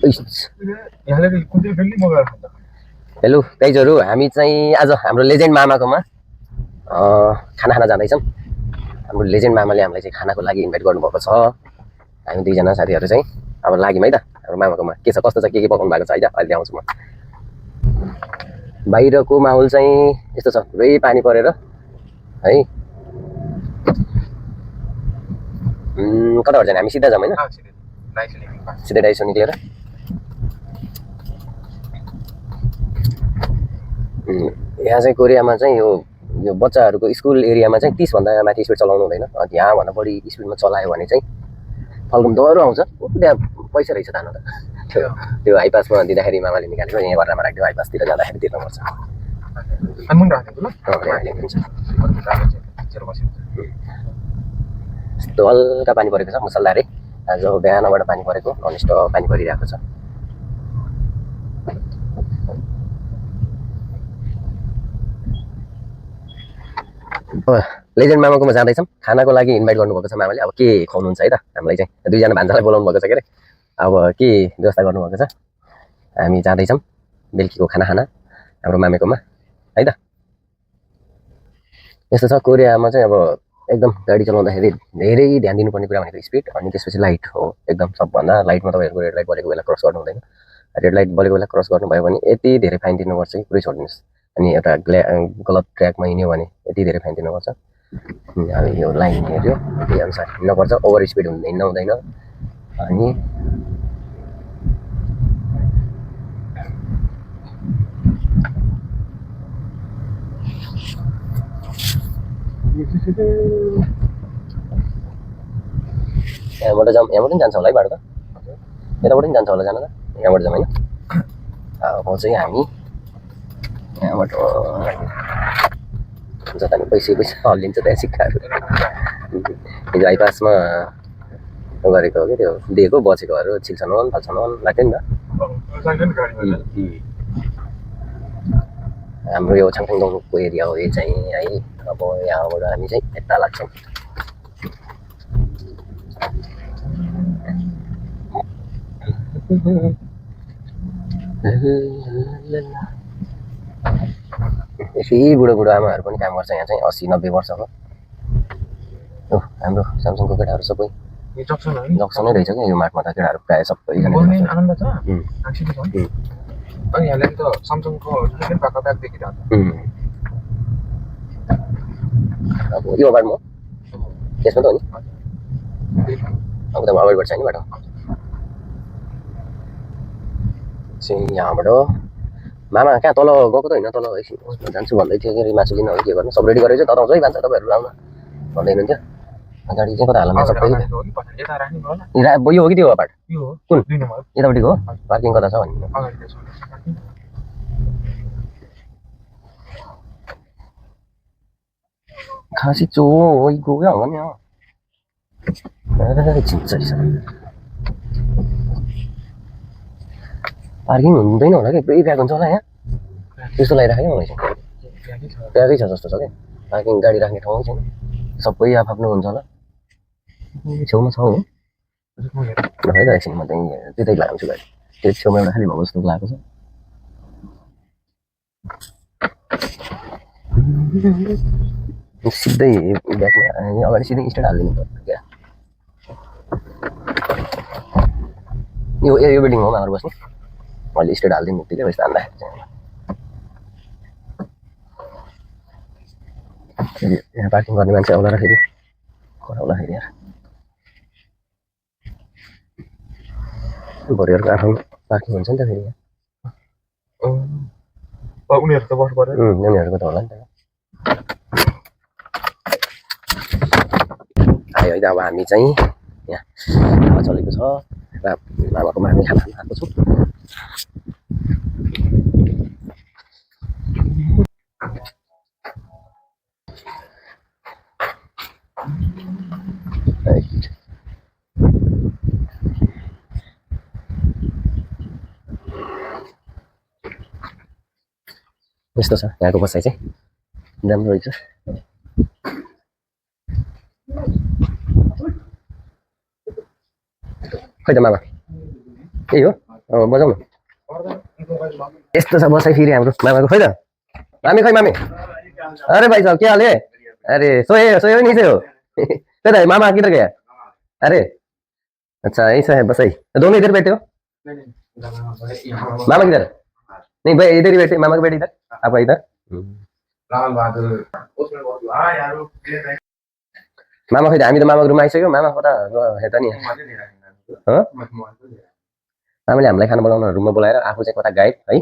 Hello गाइजहरू, हामी चाहिँ आज हाम्रो लेजेन्ड मामाकोमा खाना खान जाँदैछौँ। हाम्रो लेजेन्ड मामाले हामीलाई चाहिँ खानाको लागि इन्भाइट गर्नुभएको छ। हामी दुईजना साथीहरू चाहिँ अब लाग्यौँ है त हाम्रो मामाकोमा। के छ कस्तो छ, के पकाउनु भएको छ है त अहिले आउँछु म। बाहिरको माहौल चाहिँ यस्तो छ, पुरै पानी परेर है। कताबाट जाने हामी? सिधा जाऊँ होइन? सिधै डाइसो निक्लेर यहाँ चाहिँ कोरियामा चाहिँ यो बच्चाहरूको स्कुल एरियामा चाहिँ 30 भन्दा माथि स्पिड चलाउनु हुँदैन। यहाँभन्दा बढी स्पिडमा चलायो भने चाहिँ फल्कुम डह्रो आउँछ। त्यहाँ पैसा रहेछ तानो त। त्यो हाइपासमा दिँदाखेरि मामाले निकालेको, यहाँ घरमा राखिदियो, हाइपासतिर जाँदाखेरि तिर्नुपर्छ। यस्तो हल्का पानी परेको छ, मुसलधारे। आज बिहानबाट पानी परेको, ननस्टप पानी परिरहेको छ। लेजेन्ड मामाकोमा जाँदैछौँ। खानाको लागि इन्भाइट गर्नुभएको छ मामाले। अब के खुवाउनुहुन्छ है त हामीलाई चाहिँ? दुईजना भान्जालाई बोलाउनु भएको छ के अरे। अब के व्यवस्था गर्नुभएको छ? हामी जाँदैछौँ बेलुकीको खाना खाना हाम्रो मामेकोमा है त। यस्तो छ कोरियामा चाहिँ अब एकदम गाडी चलाउँदाखेरि धेरै ध्यान दिनुपर्ने कुरा भनेको स्पिड, अनि त्यसपछि लाइट हो एकदम सबभन्दा। लाइटमा तपाईँहरूको रेड लाइट बलेको बेला क्रस गर्नु हुँदैन। रेड लाइट बलेको बेला क्रस गर्नुभयो भने यति धेरै फाइन तिर्नुपर्छ कि पुरै छोडिदिनुहोस्। अनि एउटा गलत ट्र्याकमा हिँड्यो भने यति धेरै फाइन तिर्नुपर्छ। अब यो लाइन हेऱ्यो त्यही अनुसार हिँड्नुपर्छ। ओभर स्पिड हिँड्नु हुँदैन। अनि यहाँबाट जाउँ, यहाँबाट पनि जान्छ होला है बाटो त? यताबाट पनि जान्छ होला जान त? यहाँबाट जाउँ होइन? अब चाहिँ हामी यहाँबाट जता नि पैसा हल्लिन्छ त्यहाँ सिक्काहरू। हिजो हाइपासमा गरेको हो कि त्यो दिएको बचेकोहरू छिल्छन् फाल्छन् लाग्थ्यो नि त। हाम्रो यो छाङथाङको एरिया हो यो चाहिँ है। अब यहाँबाट हामी चाहिँ यता लाग्छौँ। यसै बुढो आमाहरू पनि काम गर्छ यहाँ चाहिँ, 80-90 वर्षको। हाम्रो सामसङको केटाहरू सबै जक्सनै रहेछ क्या यो मार्टमा त। केटाहरू प्रायः सबैजना अनि यहाँले त सामसङको जुन भएको ब्याग देखिरहेको छ। अब यो बाटो म त्यसमा त हो नि। अब त अगाडिबाट छैन बाटो चाहिँ। यहाँबाट मामा कहाँ तल गएको त होइन? तल एकछिन जान्छु भन्दै थियो कि मासु लिन हो के गर्नु। सब रेडी गरेर चाहिँ तताउँछ है भान्सा, तपाईँहरू लाउन भन्दै हुनुहुन्थ्यो। गाडी चाहिँ कता हाल्नु सबै? यो हो कि त्यो हो बाटो? कुन यतापट्टिको हो? पार्किङ कता छ भन्नु? खासी चो गयो क्या हो नि? पार्किङ हुँदैन होला कि, पुरै ब्याग हुन्छ होला यहाँ। त्यस्तो लगाइराखेँ क्या मलाई चाहिँ। ब्यागै छ जस्तो छ क्या, पार्किङ गाडी राख्ने ठाउँ छैन। सबै आफ्नो हुन्छ होला। छेउमा छ हो है त। एकछिन म त्यहीँ त्यतै लगाउँछु गाडी। त्यो छेउमा एउटा खालि भएको जस्तो लागेको छ। सिधै ब्यागमा अगाडि सिधै स्ट्यान्ड हालिदिनु पर्छ क्या। यो बिल्डिङ हो मामाहरू बस्ने। मैले स्ट्यान्ड हालिदिनु बित्तिकै यस्तो हान्दाखेरि चाहिँ यहाँ पार्किङ गर्ने मान्छे आउला र फेरि कराउला फेरि यार। भरिहरूको आफ्नो पार्किङ हुन्छ नि त फेरि यहाँ। उनीहरूको त बस पर्यो। उनीहरूको त होला नि त। आयो है त। अब हामी चाहिँ यहाँ हावा चलेको छ र मामाकोमा हामी खाना खाएको छौँ। यस्तो छ यहाँको बसाइ चाहिँ, राम्रो रहेछ। खै त मामा यही हो? बजाउँ न यस्तो छ बसाइ फेरि हाम्रो मामाको खोइ त मामी खै मामी अरे भाइ साहब क्या हाल है अरे सोए हो नीचे हो कता है मामा किधर गया अरे अच्छा ऐसा है बसाई दोनों इधर बैठे हो मामा किधर नहीं भाई इधर ही बैठे मामा के बैठे इधर आप इधर लाल बहादुर उसमें बहुत यार मामा खै त हामी त मामाको रुममा आइसक्यो मामा कता गयो त नि हँ मामाले हामीलाई खाना बनाउन रुममा बोलाएर आफू चाहिँ कता गायब है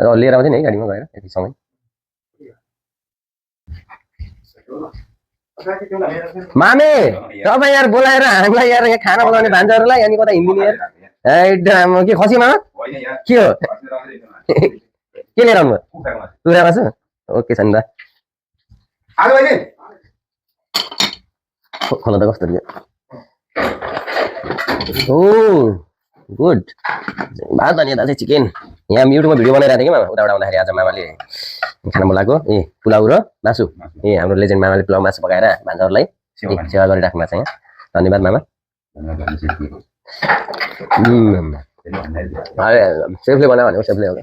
र लिएर आउँथ्यो नि है गाडीमा गएर यतिसँगै मामे तपाईँ यार बोलाएर हामीलाई यार यहाँ खाना बनाउने भान्जाहरूलाई अनि कता हिँडिदिने यार के खसी मामा के हो के लिएर आउनु कुखुरामा छ ओके छ नि त खोला त कस्तो ओ गुड भात अनि यता चाहिँ चिकन यहाँ युट्युबमा भिडियो बनाइरहेको थिएँ कि मामा उताबाट आउँदाखेरि आज मामाले खाना बोलाएको ए पुलाउ र मासु ए हाम्रो लेजेन्ड मामाले पुलाउ मासु पकाएर भान्जाहरूलाई सेवा गरिराख्नु भएको छ यहाँ धन्यवाद मामा सेफले बनायो भनेको सेफले हो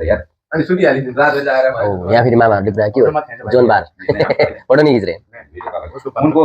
क्या अनि सुनिहालिन्छ रातो जाएर यहाँ फेरि मामाहरूले पुरा के हो जोन बार फोटो नि खिच्रे उनको